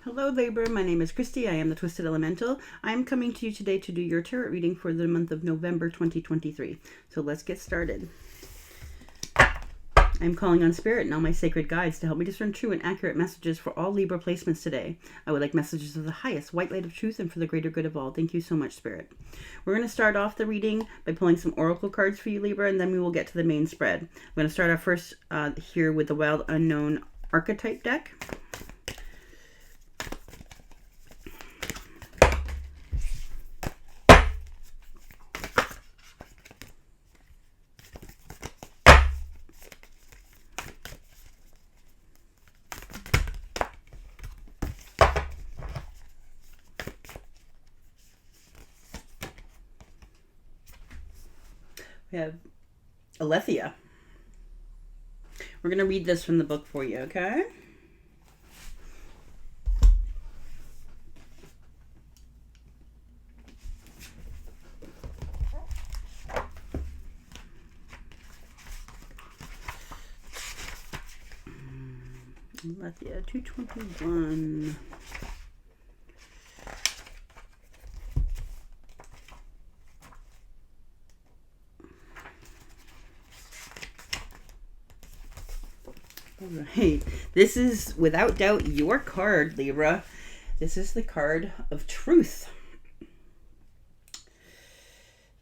Hello Libra, my name is Kristi. I am the Twisted Elemental. I am coming to you today to do your tarot reading for the month of November 2023. So let's get started. I'm calling on Spirit and all my sacred guides to help me discern true and accurate messages for all Libra placements today. I would like messages of the highest white light of truth and for the greater good of all. Thank you so much, Spirit. We're going to start off the reading by pulling some oracle cards for you, Libra, and then we will get to the main spread. I'm going to start off first here with the Wild Unknown Archetype deck. We have Alethea. We're going to read this from the book for you, okay? Alethea 221. All right, this is without doubt your card, Libra. This is the card of truth.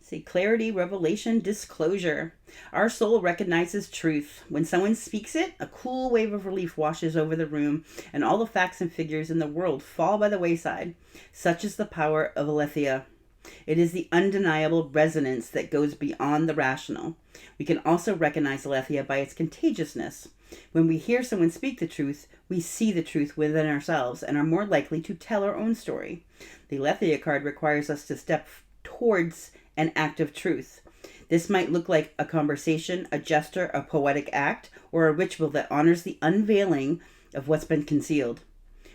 See, clarity, revelation, disclosure. Our soul recognizes truth. When someone speaks it, a cool wave of relief washes over the room, and all the facts and figures in the world fall by the wayside. Such is the power of Alethea. It is the undeniable resonance that goes beyond the rational. We can also recognize Alethea by its contagiousness. When we hear someone speak the truth, we see the truth within ourselves and are more likely to tell our own story. The Alethea card requires us to step towards an act of truth. This might look like a conversation, a gesture, a poetic act, or a ritual that honors the unveiling of what's been concealed.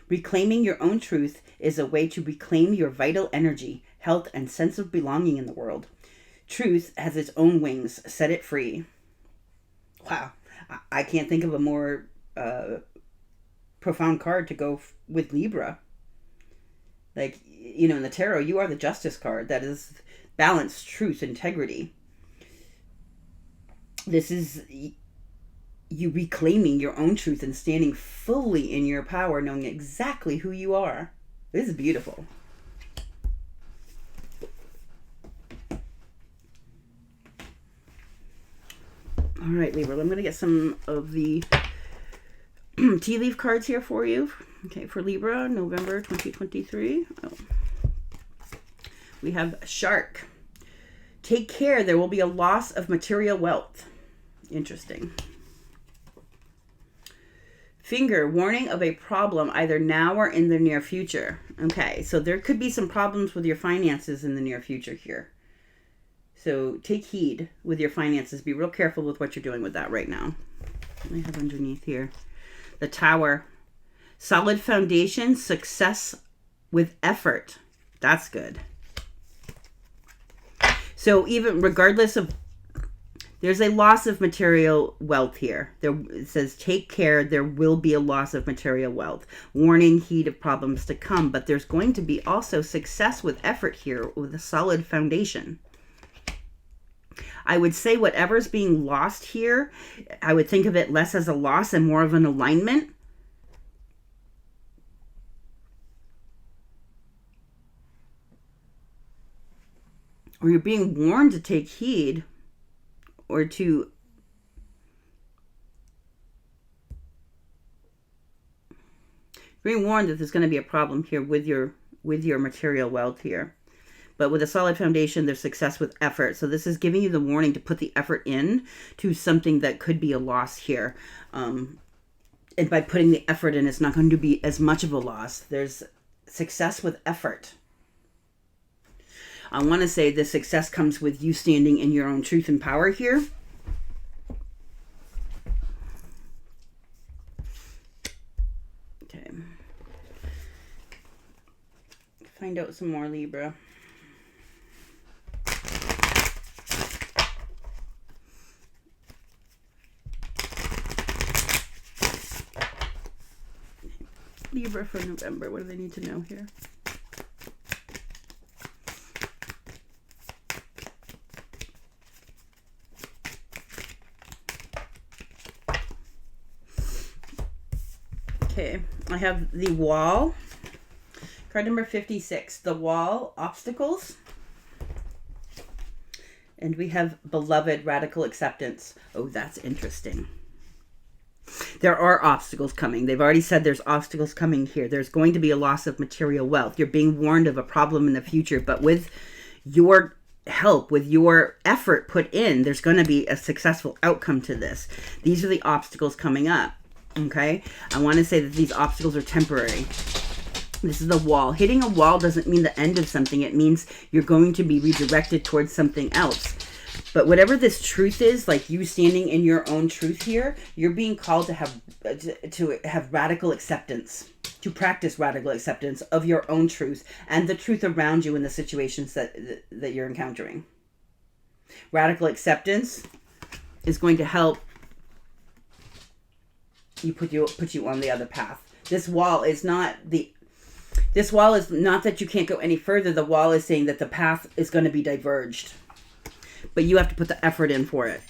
Reclaiming your own truth is a way to reclaim your vital energy, health, and sense of belonging in the world. Truth has its own wings. Set it free. Wow. I can't think of a more profound card to go with Libra. Like, you know, in the tarot, you are the Justice card. That is balance, truth, integrity. This is you reclaiming your own truth and standing fully in your power, knowing exactly who you are. This is beautiful. All right, Libra, I'm going to get some of the tea leaf cards here for you. Okay, for Libra, November 2023. Oh. We have Shark. Take care, there will be a loss of material wealth. Interesting. Finger, warning of a problem either now or in the near future. Okay, so there could be some problems with your finances in the near future here. So take heed with your finances. Be real careful with what you're doing with that right now. I have underneath here the Tower. Solid foundation, success with effort. That's good. So even regardless of, there's a loss of material wealth here. It says take care, there will be a loss of material wealth. Warning, heed of problems to come. But there's going to be also success with effort here with a solid foundation. I would say whatever's being lost here, I would think of it less as a loss and more of an alignment. Or you're being warned to take heed or to being warned that there's going to be a problem here with your material wealth here. But with a solid foundation, there's success with effort. So this is giving you the warning to put the effort in to something that could be a loss here. And by putting the effort in, it's not going to be as much of a loss. There's success with effort. I want to say this success comes with you standing in your own truth and power here. Okay. Find out some more, Libra. Libra for November. What do they need to know here? Okay, I have the Wall. Card number 56, the Wall, obstacles. And we have Beloved, radical acceptance. Oh, that's interesting. There are obstacles coming. They've already said there's obstacles coming here. There's going to be a loss of material wealth. You're being warned of a problem in the future, but with your help, with your effort put in, there's going to be a successful outcome to this. These are the obstacles coming up. Okay, I want to say that these obstacles are temporary. This is the Wall. Hitting a wall doesn't mean the end of something. It means you're going to be redirected towards something else. But whatever this truth is, like you standing in your own truth here, you're being called to have radical acceptance, to practice radical acceptance of your own truth and the truth around you in the situations that you're encountering. Radical acceptance is going to help put you on the other path. This wall is not that you can't go any further. The wall is saying that the path is going to be diverged, but you have to put the effort in for it.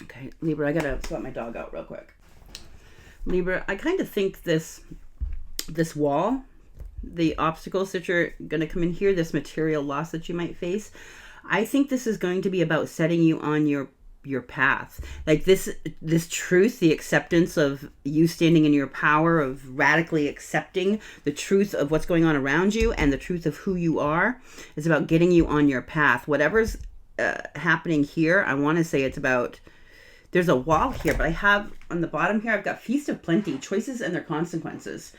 Okay, Libra, I gotta sort my dog out real quick. Libra, I kind of think this wall, the obstacles that you're going to come in here, this material loss that you might face, I think this is going to be about setting you on your path. Like this truth, the acceptance of you standing in your power, of radically accepting the truth of what's going on around you and the truth of who you are, is about getting you on your path. Whatever's happening here, I want to say it's about, there's a wall here, but I have on the bottom here, I've got Feast of Plenty, choices and their consequences.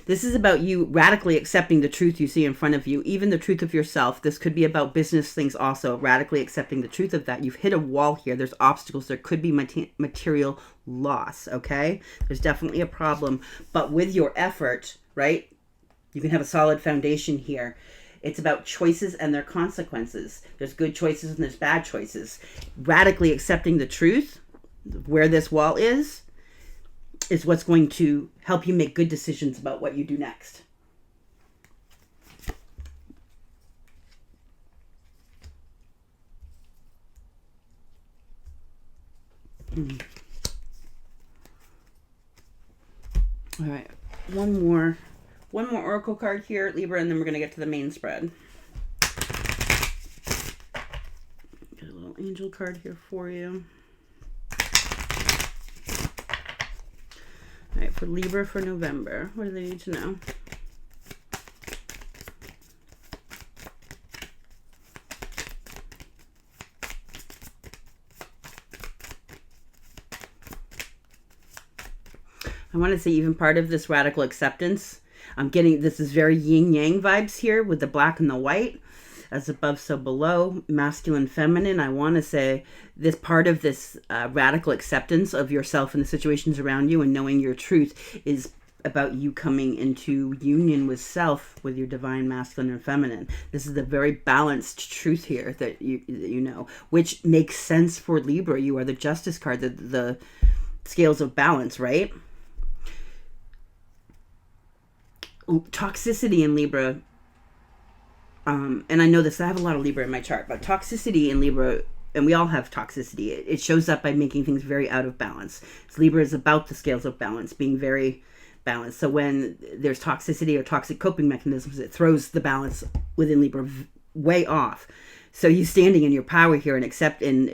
This is about you radically accepting the truth you see in front of you, even the truth of yourself. This could be about business things also, radically accepting the truth of that. You've hit a wall here. There's obstacles. There could be material loss, okay? There's definitely a problem. But with your effort, right, you can have a solid foundation here. It's about choices and their consequences. There's good choices and there's bad choices. Radically accepting the truth, where this wall is what's going to help you make good decisions about what you do next. All right, one more oracle card here, Libra, and then we're going to get to the main spread. Get a little angel card here for you. All right, for Libra for November, what do they need to know? I want to say even part of this radical acceptance, I'm getting, this is very yin-yang vibes here with the black and the white. As above, so below, masculine, feminine. I want to say this part of this radical acceptance of yourself and the situations around you and knowing your truth is about you coming into union with self, with your divine masculine and feminine. This is the very balanced truth here that you know, which makes sense for Libra. You are the Justice card, the scales of balance, right? Toxicity in Libra. And I know this, I have a lot of Libra in my chart, but toxicity in Libra, and we all have toxicity, it shows up by making things very out of balance. So Libra is about the scales of balance, being very balanced. So when there's toxicity or toxic coping mechanisms, it throws the balance within Libra way off. So you standing in your power here and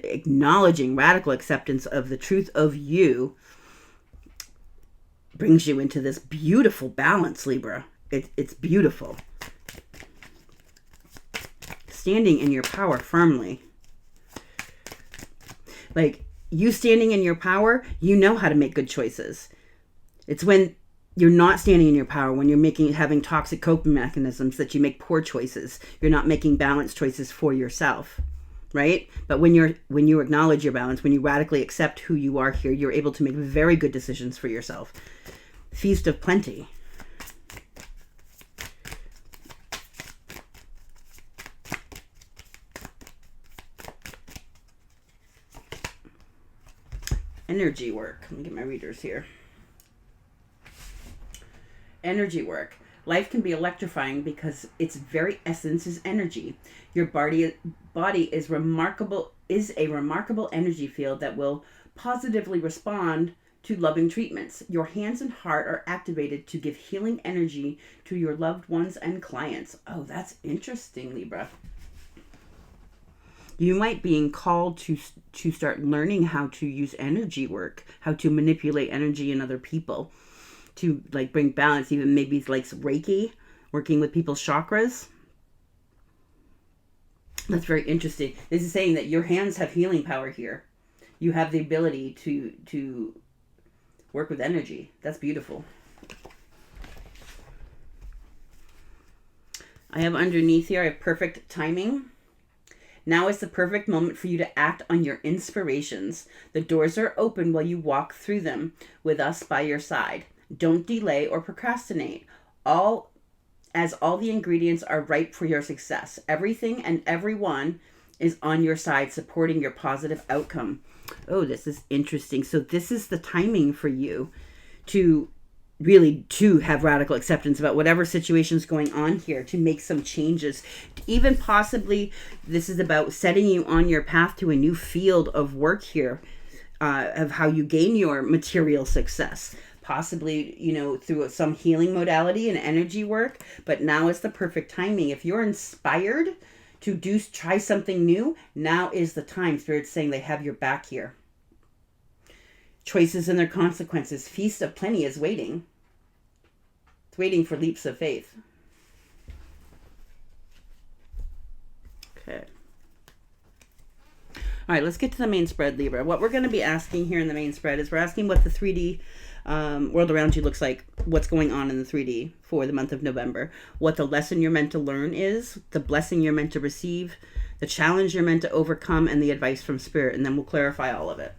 acknowledging radical acceptance of the truth of you brings you into this beautiful balance, Libra. It's beautiful. Standing in your power firmly. Like, you standing in your power, you know how to make good choices. It's when you're not standing in your power, when you're having toxic coping mechanisms, that you make poor choices. You're not making balanced choices for yourself, right? But when you acknowledge your balance, when you radically accept who you are here, you're able to make very good decisions for yourself. Feast of Plenty. And energy work. Let me get my readers here. Energy work. Life can be electrifying because its very essence is energy. Your body is a remarkable energy field that will positively respond to loving treatments. Your hands and heart are activated to give healing energy to your loved ones and clients. Oh, that's interesting, Libra. You might be called to start learning how to use energy work, how to manipulate energy in other people, to like bring balance, even maybe like Reiki, working with people's chakras. That's very interesting. This is saying that your hands have healing power here. You have the ability to work with energy. That's beautiful. I have underneath here, I have perfect timing. Now is the perfect moment for you to act on your inspirations. The doors are open while you walk through them with us by your side. Don't delay or procrastinate. All the ingredients are ripe for your success. Everything and everyone is on your side, supporting your positive outcome. Oh, this is interesting. So this is the timing for you to really have radical acceptance about whatever situation's going on here, to make some changes. Even possibly this is about setting you on your path to a new field of work here, of how you gain your material success. Possibly, through some healing modality and energy work, but now is the perfect timing. If you're inspired to try something new, now is the time. Spirit's saying they have your back here. Choices and their consequences. Feast of plenty is waiting. It's waiting for leaps of faith. Okay. All right, let's get to the main spread, Libra. What we're going to be asking here in the main spread is we're asking what the 3D world around you looks like, what's going on in the 3D for the month of November, what the lesson you're meant to learn is, the blessing you're meant to receive, the challenge you're meant to overcome, and the advice from Spirit, and then we'll clarify all of it.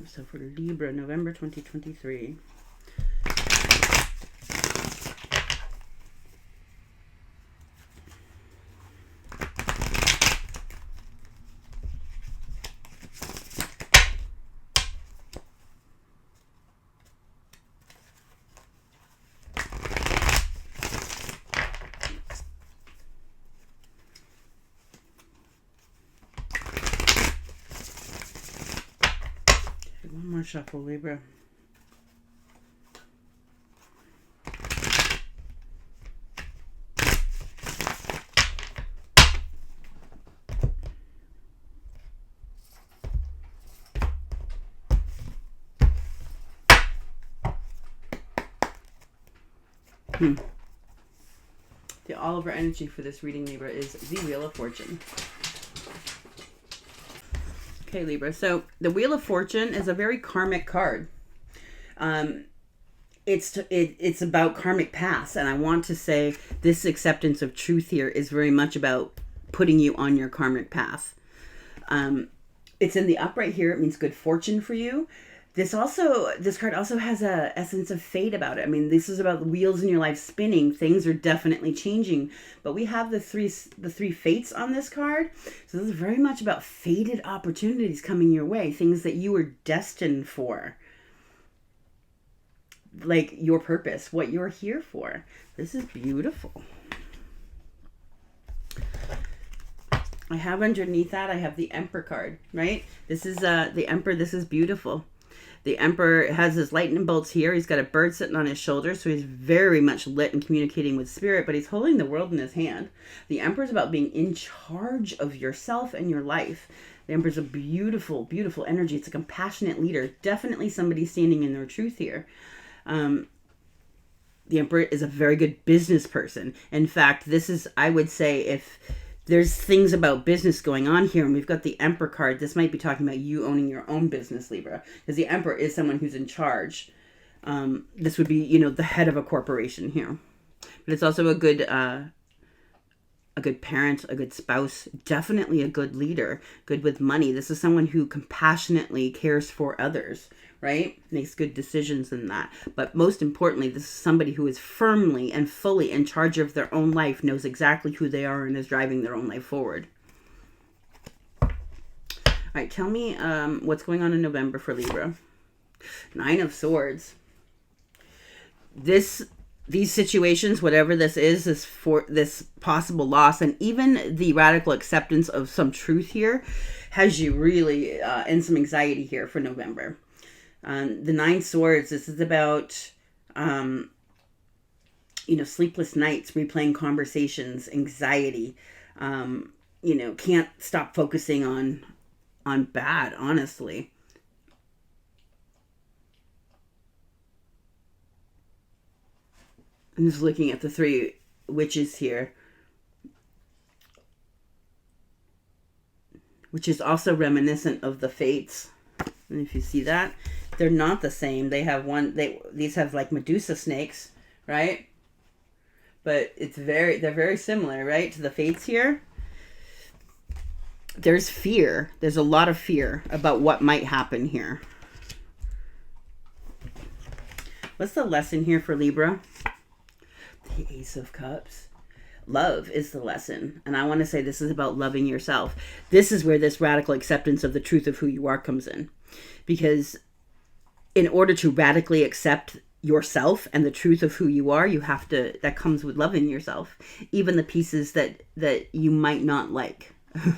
So for Libra, November 2023. One more shuffle, Libra. The Oliver energy for this reading, Libra, is the Wheel of Fortune. Okay, Libra. So the Wheel of Fortune is a very karmic card. It's about karmic paths, and I want to say this acceptance of truth here is very much about putting you on your karmic path. It's in the upright here. It means good fortune for you. This card also has a essence of fate about it. I mean, this is about the wheels in your life spinning. Things are definitely changing, but we have the three fates on this card. So this is very much about fated opportunities coming your way, things that you were destined for, like your purpose, what you're here for. This is beautiful. I have underneath that, I have the Emperor card, right? This is the Emperor. This is beautiful. The Emperor has his lightning bolts here. He's got a bird sitting on his shoulder, so he's very much lit and communicating with Spirit, but he's holding the world in his hand. The Emperor is about being in charge of yourself and your life. The Emperor is a beautiful, beautiful energy. It's a compassionate leader. Definitely somebody standing in their truth here. The Emperor is a very good business person. In fact, this is, I would say, if there's things about business going on here, and we've got the Emperor card, this might be talking about you owning your own business, Libra, because the Emperor is someone who's in charge. This would be, the head of a corporation here. But it's also a good parent, a good spouse, definitely a good leader, good with money. This is someone who compassionately cares for others, right? Makes good decisions in that. But most importantly, this is somebody who is firmly and fully in charge of their own life, knows exactly who they are, and is driving their own life forward. right, tell me what's going on in November for Libra. 9 of Swords. These situations, whatever this is for this possible loss, and even the radical acceptance of some truth here, has you really in some anxiety here for November. The 9 Swords, this is about, sleepless nights, replaying conversations, anxiety, can't stop focusing on bad, honestly. I'm just looking at the 3 witches here, which is also reminiscent of the Fates. And if you see that, they're not the same. They have these have like Medusa snakes, right? But they're very similar, right, to the Fates here. There's fear. There's a lot of fear about what might happen here. What's the lesson here for Libra? The Ace of Cups. Love is the lesson. And I want to say this is about loving yourself. This is where this radical acceptance of the truth of who you are comes in. Because in order to radically accept yourself and the truth of who you are, that comes with loving yourself. Even the pieces that you might not like.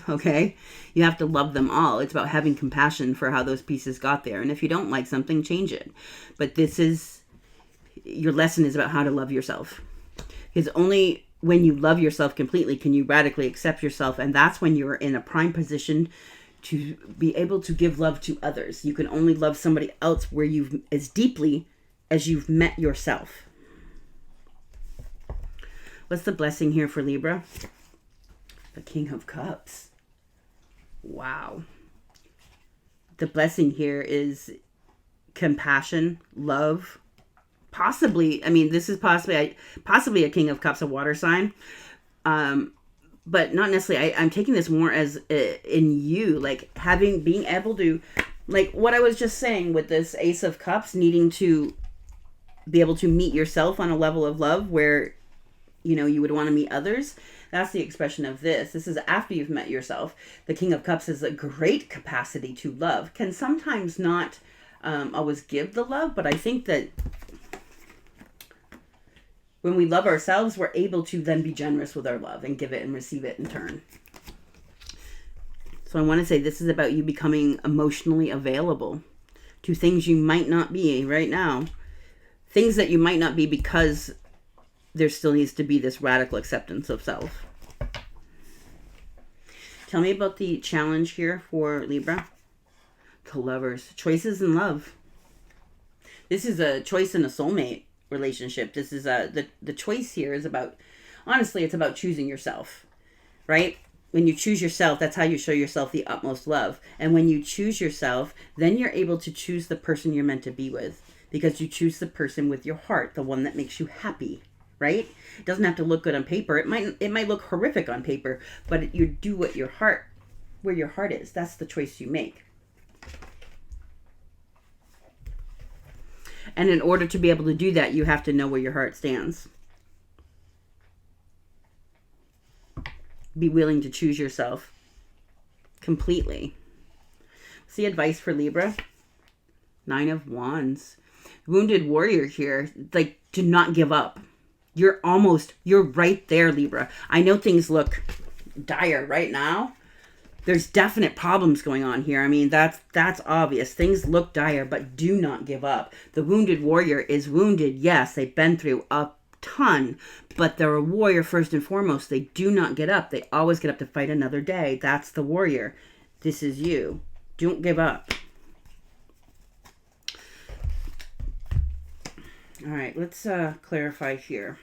Okay? You have to love them all. It's about having compassion for how those pieces got there. And if you don't like something, change it. But your lesson is about how to love yourself. Because only when you love yourself completely can you radically accept yourself. And that's when you're in a prime position to be able to give love to others. You can only love somebody else as deeply as you've met yourself. What's the blessing here for Libra? The King of Cups. Wow. The blessing here is compassion, love. Possibly, this is possibly a King of Cups, a water sign. But not necessarily. I'm taking this more as in you, like being able to, like what I was just saying with this Ace of Cups, needing to be able to meet yourself on a level of love where, you would want to meet others. That's the expression of this. This is after you've met yourself. The King of Cups is a great capacity to love. Can sometimes not always give the love, but I think that when we love ourselves, we're able to then be generous with our love and give it and receive it in turn. So I want to say this is about you becoming emotionally available to things you might not be right now. Things that you might not be because there still needs to be this radical acceptance of self. Tell me about the challenge here for Libra. The Lovers. Choices in love. This is a choice in a soulmate relationship. This is the choice here is about, honestly, it's about choosing yourself, right? When you choose yourself, that's how you show yourself the utmost love. And when you choose yourself, then you're able to choose the person you're meant to be with, because you choose the person with your heart, the one that makes you happy, right? It doesn't have to look good on paper. It might look horrific on paper, but you do where your heart is. That's the choice you make. And in order to be able to do that, you have to know where your heart stands. Be willing to choose yourself completely. See advice for Libra? 9 of Wands. Wounded warrior here. Like, do not give up. You're right there, Libra. I know things look dire right now. There's definite problems going on here. That's obvious. Things look dire, but do not give up. The wounded warrior is wounded. Yes, they've been through a ton, but they're a warrior first and foremost. They do not get up. They always get up to fight another day. That's the warrior. This is you. Don't give up. All right, let's clarify here.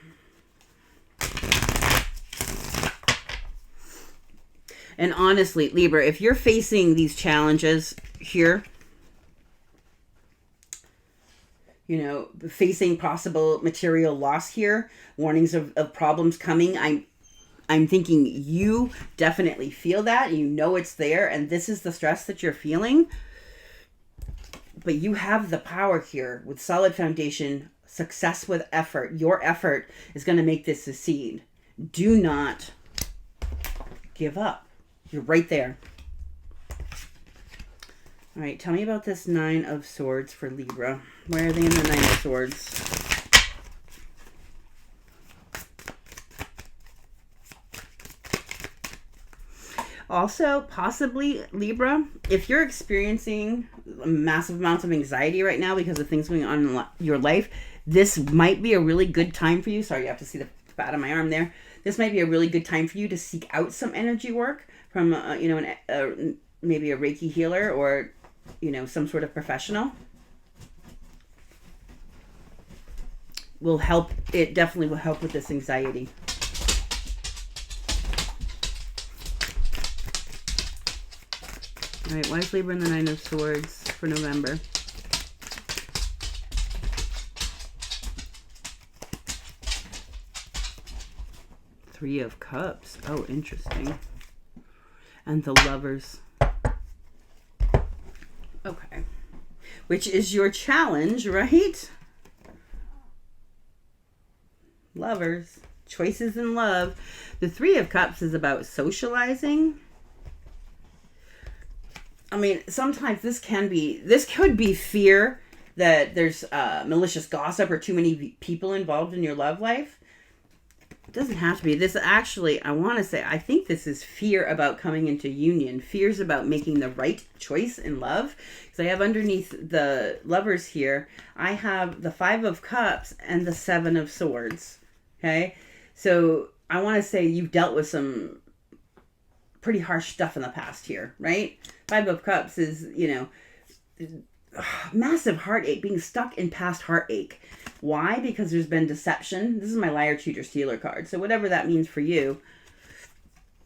And honestly, Libra, if you're facing these challenges here, facing possible material loss here, warnings of problems coming, I'm thinking you definitely feel that. You know it's there, and this is the stress that you're feeling. But you have the power here with solid foundation, success with effort. Your effort is going to make this succeed. Do not give up. You're right there. All right, tell me about this Nine of Swords for Libra. Where are they in the Nine of Swords? Also, possibly, Libra, if you're experiencing massive amounts of anxiety right now because of things going on in your life, this might be a really good time for you. Sorry, you have to see the fat on my arm there. This might be a really good time for you to seek out some energy work from, maybe a Reiki healer or, some sort of professional. Will help. It definitely will help with this anxiety. All right, why is Libra in the Nine of Swords for November? Three of Cups. Oh, interesting. And the Lovers. Okay. Which is your challenge, right? Lovers. Choices in love. The Three of Cups is about socializing. I mean, sometimes this could be fear that there's malicious gossip or too many people involved in your love life. It doesn't have to be. This actually, I think this is fear about coming into union. Fears about making the right choice in love. Because I have underneath the Lovers here, I have the Five of Cups and the Seven of Swords. Okay? So I want to say you've dealt with some pretty harsh stuff in the past here, right? Five of Cups is, massive heartache, being stuck in past heartache. Why? Because there's been deception. This is my Liar, Cheater, Stealer card. So whatever that means for you,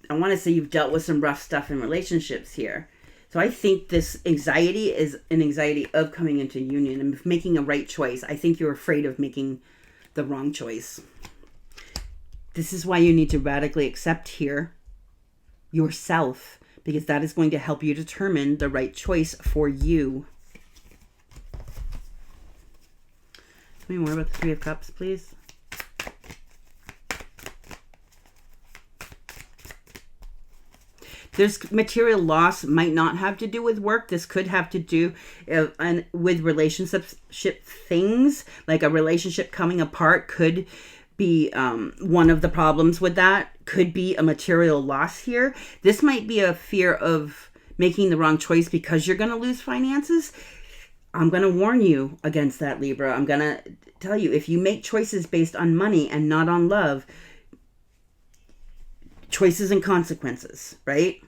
I want to say you've dealt with some rough stuff in relationships here. So I think this anxiety is an anxiety of coming into union and making a right choice. I think you're afraid of making the wrong choice. This is why you need to radically accept here yourself, because that is going to help you determine the right choice for you. Tell me more about the Three of Cups, please. There's material loss, might not have to do with work. This could have to do with relationship things, like a relationship coming apart could be one of the problems with that. Could be a material loss here. This might be a fear of making the wrong choice because you're going to lose finances. I'm going to warn you against that, Libra. I'm going to tell you, if you make choices based on money and not on love, choices and consequences, right?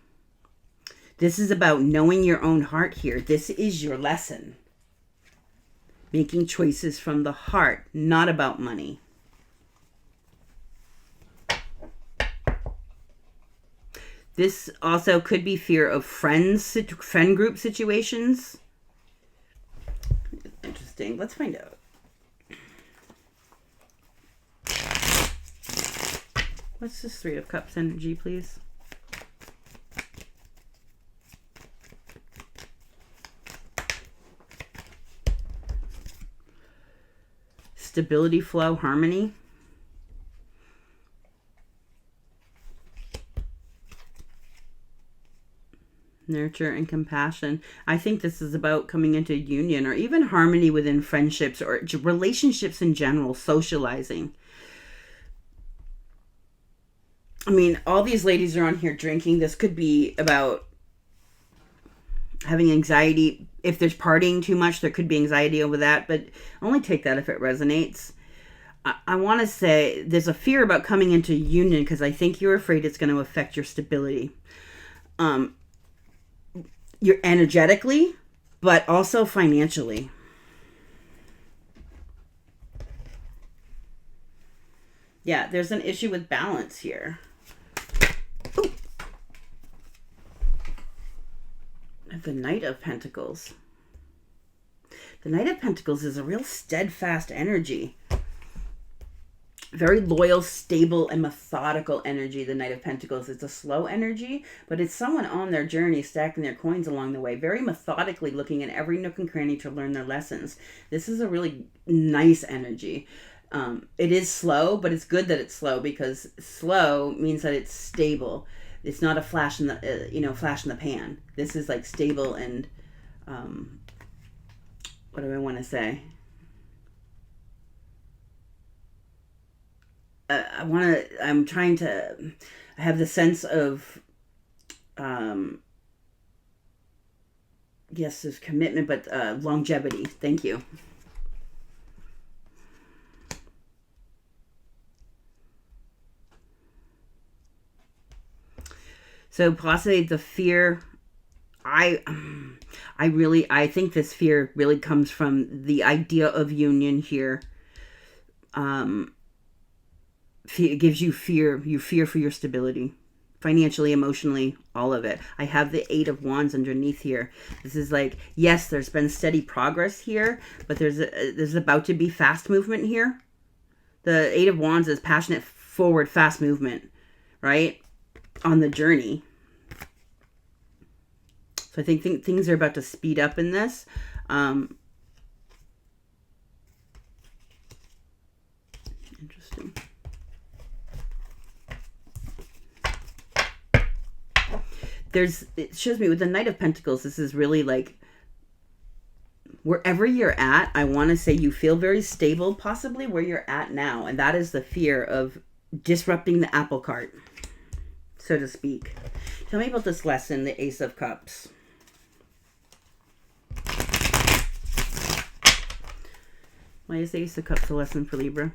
This is about knowing your own heart here. This is your lesson. Making choices from the heart, not about money. This also could be fear of friend group situations. Interesting. Let's find out. What's this Three of Cups energy, please? Stability, flow, harmony. Nurture and compassion. I think this is about coming into union or even harmony within friendships or relationships in general, socializing. I mean, all these ladies are on here drinking. This could be about having anxiety. If there's partying too much, there could be anxiety over that, but only take that if it resonates. I want to say there's a fear about coming into union because I think you're afraid it's going to affect your stability. You're energetically, but also financially. Yeah, there's an issue with balance here. Ooh. The Knight of Pentacles. The Knight of Pentacles is a real steadfast energy. Very loyal, stable, and methodical energy, the Knight of Pentacles. It's a slow energy, but it's someone on their journey, stacking their coins along the way, very methodically looking at every nook and cranny to learn their lessons. This is a really nice energy. It is slow, but it's good that it's slow because slow means that it's stable. It's not a flash in the, flash in the pan. This is like stable and what do I want to say? I'm trying to have the sense of, yes, there's commitment, but longevity. Thank you. So possibly the fear, I think this fear really comes from the idea of union here. It gives you fear. You fear for your stability, financially, emotionally, all of it. I have the 8 of Wands underneath here. This is like, yes, there's been steady progress here, but there's about to be fast movement here. The 8 of Wands is passionate, forward, fast movement, right? On the journey. So I think things are about to speed up in this. Interesting. It shows me with the Knight of Pentacles, this is really like, wherever you're at, I want to say you feel very stable, possibly where you're at now. And that is the fear of disrupting the apple cart, so to speak. Tell me about this lesson, the Ace of Cups. Why is the Ace of Cups a lesson for Libra?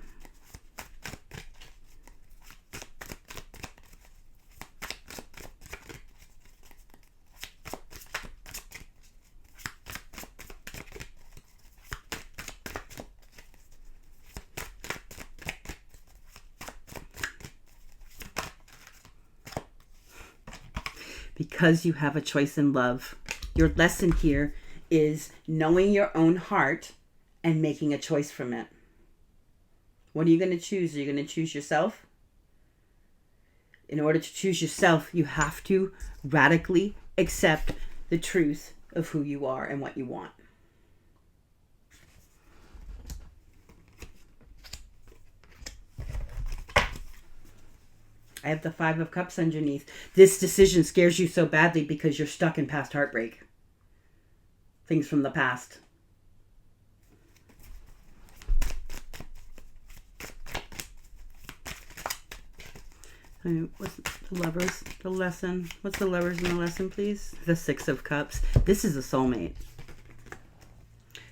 Because you have a choice in love. Your lesson here is knowing your own heart and making a choice from it. What are you going to choose? Are you going to choose yourself? In order to choose yourself, you have to radically accept the truth of who you are and what you want. I have the 5 of Cups underneath. This decision scares you so badly because you're stuck in past heartbreak. Things from the past. What's the Lovers? The lesson. What's the Lovers in the lesson, please? The 6 of Cups. This is a soulmate.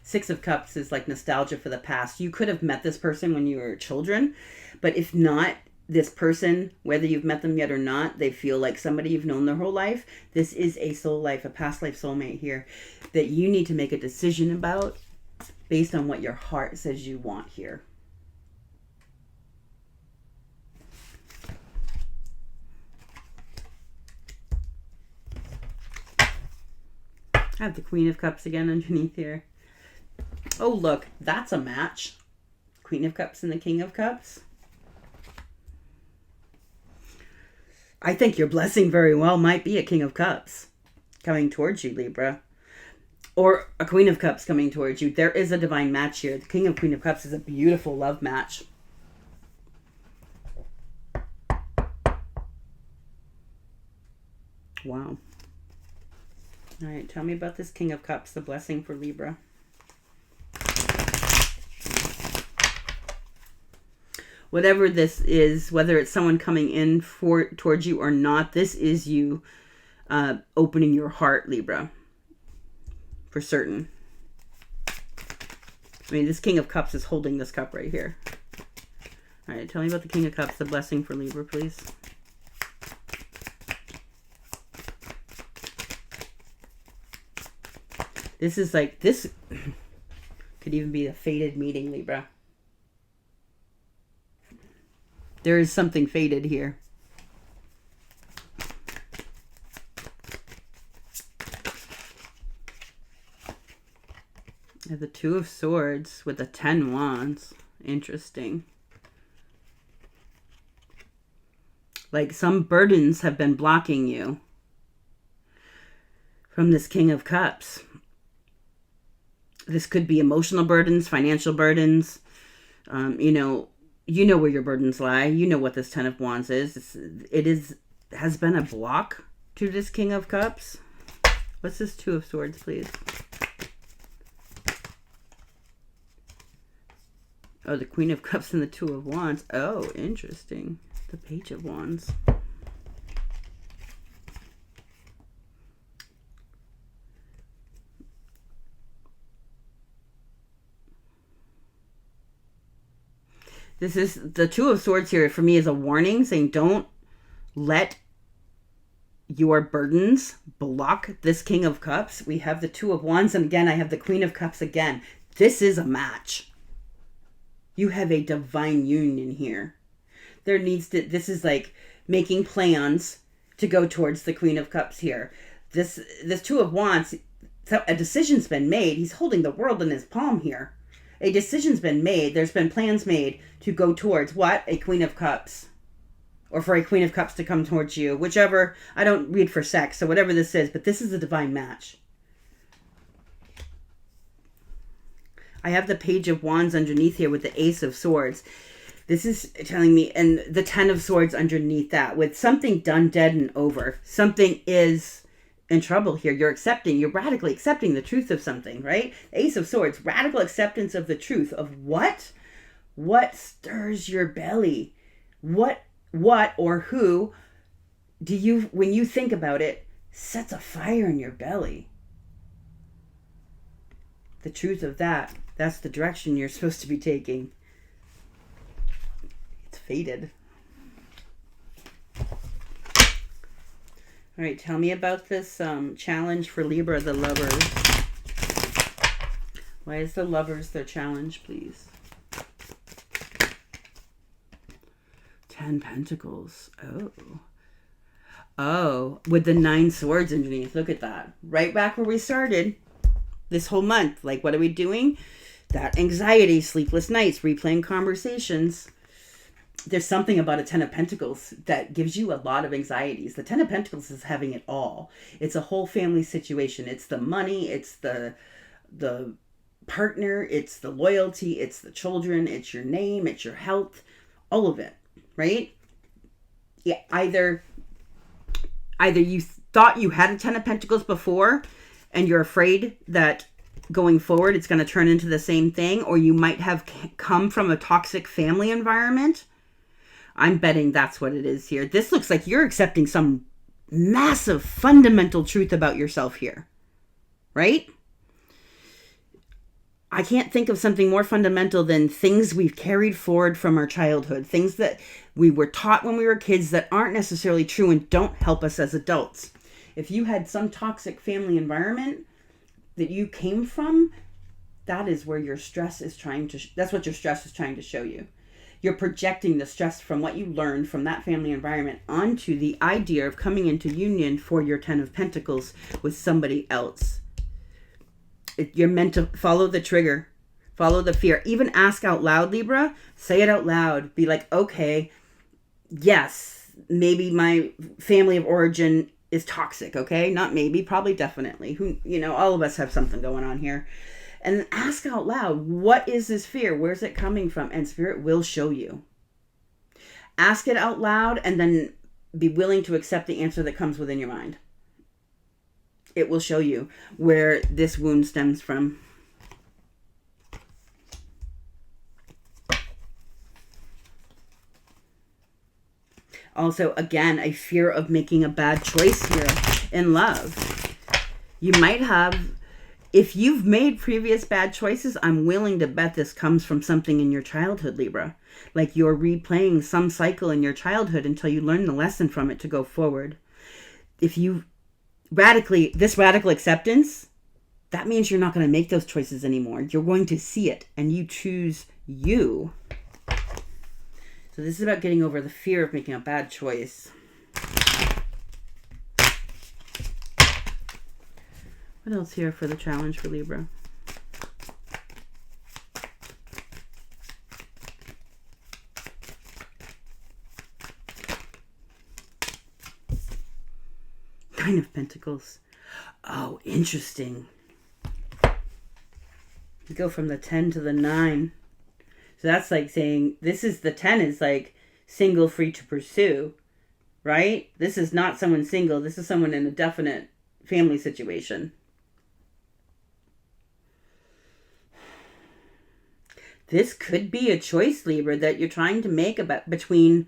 6 of Cups is like nostalgia for the past. You could have met this person when you were children, but if not, this person, whether you've met them yet or not, they feel like somebody you've known their whole life. This is a soul life, a past life soulmate here that you need to make a decision about based on what your heart says you want here. I have the Queen of Cups again underneath here. Oh, look, that's a match. Queen of Cups and the King of Cups. I think your blessing very well might be a King of Cups coming towards you, Libra. Or a Queen of Cups coming towards you. There is a divine match here. The King of Queen of Cups is a beautiful love match. Wow. All right, tell me about this King of Cups, the blessing for Libra. Whatever this is, whether it's someone coming in towards you or not, this is you opening your heart, Libra. For certain. I mean, this King of Cups is holding this cup right here. All right, tell me about the King of Cups, the blessing for Libra, please. This is like, this could even be a fated meeting, Libra. There is something fated here. I have the 2 of Swords with the 10 Wands. Interesting. Like some burdens have been blocking you from this King of Cups. This could be emotional burdens, financial burdens. You know where your burdens lie. You know what this 10 of Wands is. Has been a block to this King of Cups. What's this 2 of Swords, please? Oh, the Queen of Cups and the Two of Wands. Oh, interesting. The Page of Wands. This is the Two of Swords here for me is a warning saying don't let your burdens block this King of Cups. We have the Two of Wands, and again, I have the Queen of Cups again. This is a match. You have a divine union here. There needs to, this is like making plans to go towards the Queen of Cups here. This Two of Wands, a decision's been made. He's holding the world in his palm here. A decision's been made. There's been plans made to go towards what? A Queen of Cups. Or for a Queen of Cups to come towards you. Whichever. I don't read for sex, so whatever this is. But this is a divine match. I have the Page of Wands underneath here with the Ace of Swords. This is telling me, and the Ten of Swords underneath that. With something done, dead, and over. Something is in trouble here. You're radically accepting the truth of something, right? Ace of Swords, radical acceptance of the truth of what? What stirs your belly? What or who do you, when you think about it, sets a fire in your belly? The truth of that, that's the direction you're supposed to be taking. It's fated. All right, tell me about this challenge for Libra, the Lovers. Why is the Lovers their challenge, please? 10 Pentacles. Oh, with the 9 Swords underneath. Look at that. Right back where we started this whole month. Like, what are we doing? That anxiety, sleepless nights, replaying conversations. There's something about a 10 of Pentacles that gives you a lot of anxieties. The 10 of Pentacles is having it all. It's a whole family situation. It's the money. It's the partner. It's the loyalty. It's the children. It's your name. It's your health. All of it, right? Yeah, either you thought you had a 10 of Pentacles before and you're afraid that going forward it's going to turn into the same thing, or you might have come from a toxic family environment. I'm betting that's what it is here. This looks like you're accepting some massive fundamental truth about yourself here, right? I can't think of something more fundamental than things we've carried forward from our childhood, things that we were taught when we were kids that aren't necessarily true and don't help us as adults. If you had some toxic family environment that you came from, that is where your stress is that's what your stress is trying to show you. You're projecting the stress from what you learned from that family environment onto the idea of coming into union for your 10 of Pentacles with somebody else. You're meant to follow the trigger, follow the fear. Even ask out loud, Libra. Say it out loud. Be like, okay, yes, maybe my family of origin is toxic, okay? Not maybe, probably definitely. All of us have something going on here. And ask out loud, what is this fear? Where's it coming from? And Spirit will show you. Ask it out loud and then be willing to accept the answer that comes within your mind. It will show you where this wound stems from. Also, again, a fear of making a bad choice here in love. You might have, if you've made previous bad choices, I'm willing to bet this comes from something in your childhood, Libra. Like you're replaying some cycle in your childhood until you learn the lesson from it to go forward. If you this radical acceptance, that means you're not going to make those choices anymore. You're going to see it and you choose you. So this is about getting over the fear of making a bad choice. What else here for the challenge for Libra? Nine of Pentacles. Oh, interesting. You go from the 10 to the 9. So that's like saying, the 10 is like single, free to pursue, right? This is not someone single. This is someone in a definite family situation. This could be a choice, Libra, that you're trying to make about between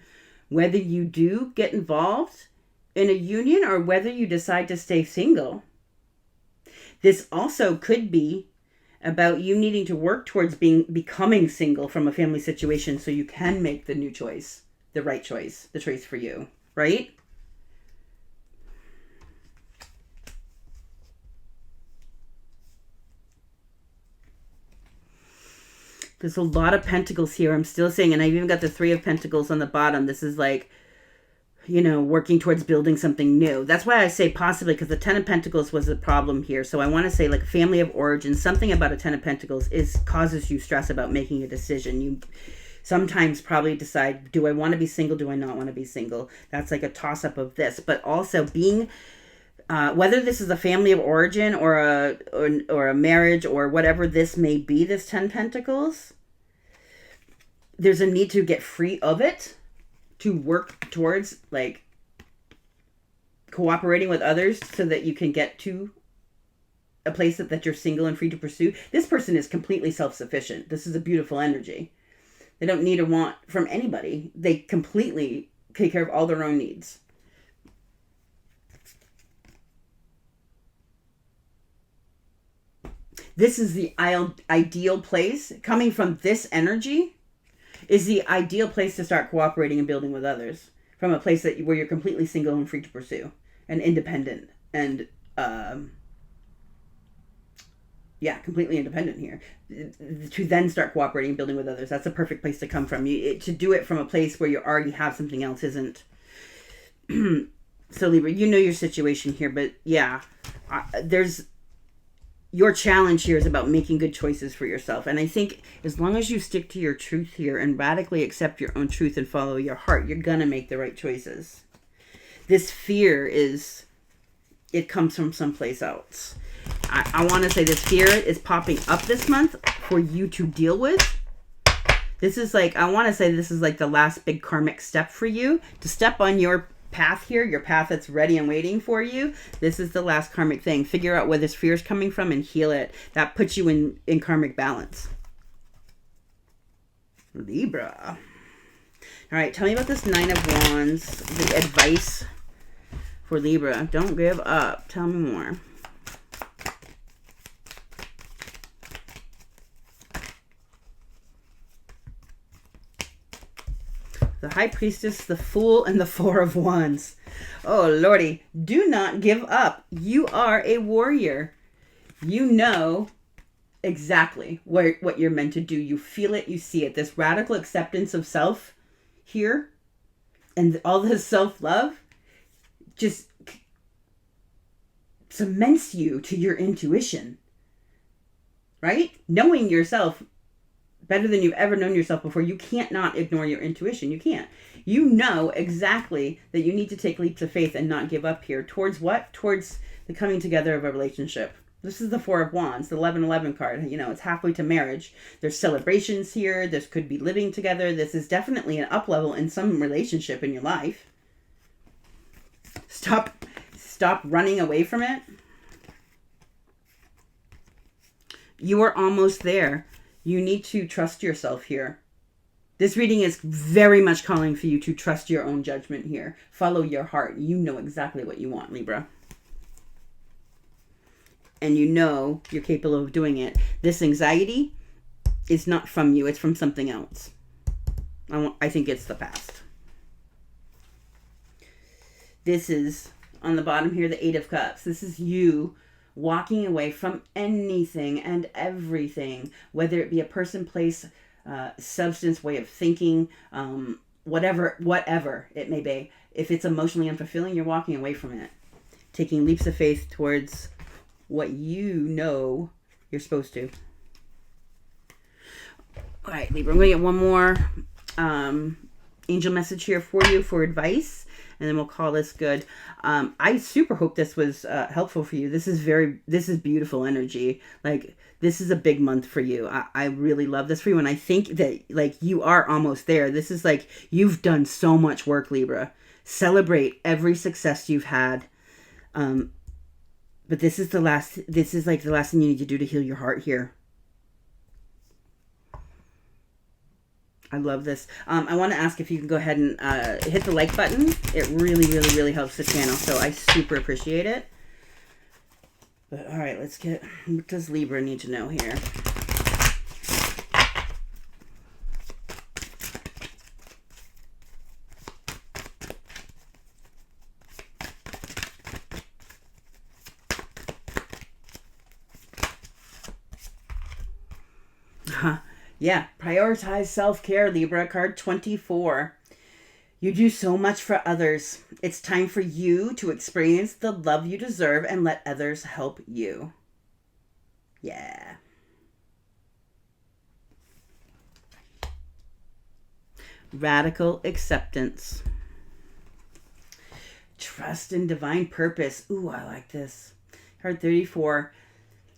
whether you do get involved in a union or whether you decide to stay single. This also could be about you needing to work towards becoming single from a family situation so you can make the new choice, the right choice, the choice for you, right? There's a lot of pentacles here. I'm still saying, and I've even got the 3 of Pentacles on the bottom. This is like, you know, working towards building something new. That's why I say possibly, because the 10 of Pentacles was the problem here. So I want to say like family of origin, something about a 10 of Pentacles causes you stress about making a decision. You sometimes probably decide, do I want to be single? Do I not want to be single? That's like a toss-up of this. But also being, whether this is a family of origin or a marriage or whatever this may be, this 10 Pentacles, there's a need to get free of it, to work towards like cooperating with others so that you can get to a place that you're single and free to pursue. This person is completely self-sufficient. This is a beautiful energy. They don't need or want from anybody. They completely take care of all their own needs. This is the ideal place. Coming from this energy is the ideal place to start cooperating and building with others, from a place where you're completely single and free to pursue and independent and completely independent here, to then start cooperating and building with others. That's a perfect place to come from. To do it from a place where you already have something else isn't. So Libra, you know your situation here, but yeah, your challenge here is about making good choices for yourself. And I think as long as you stick to your truth here and radically accept your own truth and follow your heart, you're going to make the right choices. This fear it comes from someplace else. I want to say this fear is popping up this month for you to deal with. This is like, I want to say this is like the last big karmic step for you to step on your path here, your path that's ready and waiting for you. This is the last karmic thing. Figure out where this fear is coming from and heal it. That puts you in karmic balance. Libra. All right, tell me about this 9 of Wands, the advice for Libra. Don't give up. Tell me more. The High Priestess, the Fool, and the 4 of Wands. Oh, Lordy. Do not give up. You are a warrior. You know exactly what you're meant to do. You feel it. You see it. This radical acceptance of self here and all this self-love just cements you to your intuition. Right? Knowing yourself better than you've ever known yourself before. You can't not ignore your intuition. You can't. You know exactly that you need to take leaps of faith and not give up here. Towards what? Towards the coming together of a relationship. This is the 4 of Wands, the 11-11 card. You know, it's halfway to marriage. There's celebrations here. This could be living together. This is definitely an up level in some relationship in your life. Stop running away from it. You are almost there. You need to trust yourself here. This reading is very much calling for you to trust your own judgment here. Follow your heart. You know exactly what you want, Libra. And you know you're capable of doing it. This anxiety is not from you. It's from something else. I think it's the past. This is, on the bottom here, the 8 of Cups. This is you walking away from anything and everything, whether it be a person, place, substance, way of thinking, whatever it may be. If it's emotionally unfulfilling, you're walking away from it. Taking leaps of faith towards what you know you're supposed to. All right, Libra, I'm going to get one more angel message here for you for advice, and then we'll call this good. I super hope this was helpful for you. This is beautiful energy. Like, this is a big month for you. I really love this for you, and I think that, like, you are almost there. This is like, you've done so much work, Libra. Celebrate every success you've had. But this is the last thing you need to do to heal your heart here. I love this. I want to ask if you can go ahead and hit the like button. It really, really, really helps the channel. So I super appreciate it. But all right, let's get, what does Libra need to know here? Yeah, prioritize self-care, Libra, card 24. You do so much for others. It's time for you to experience the love you deserve and let others help you. Yeah. Radical acceptance. Trust in divine purpose. Ooh, I like this. Card 34.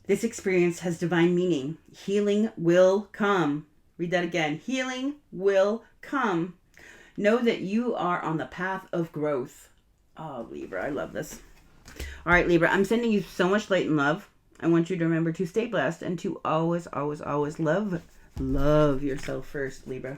This experience has divine meaning. Healing will come. Read that again. Healing will come. Know that you are on the path of growth. Oh, Libra, I love this. All right, Libra, I'm sending you so much light and love. I want you to remember to stay blessed and to always, always, always love yourself first, Libra.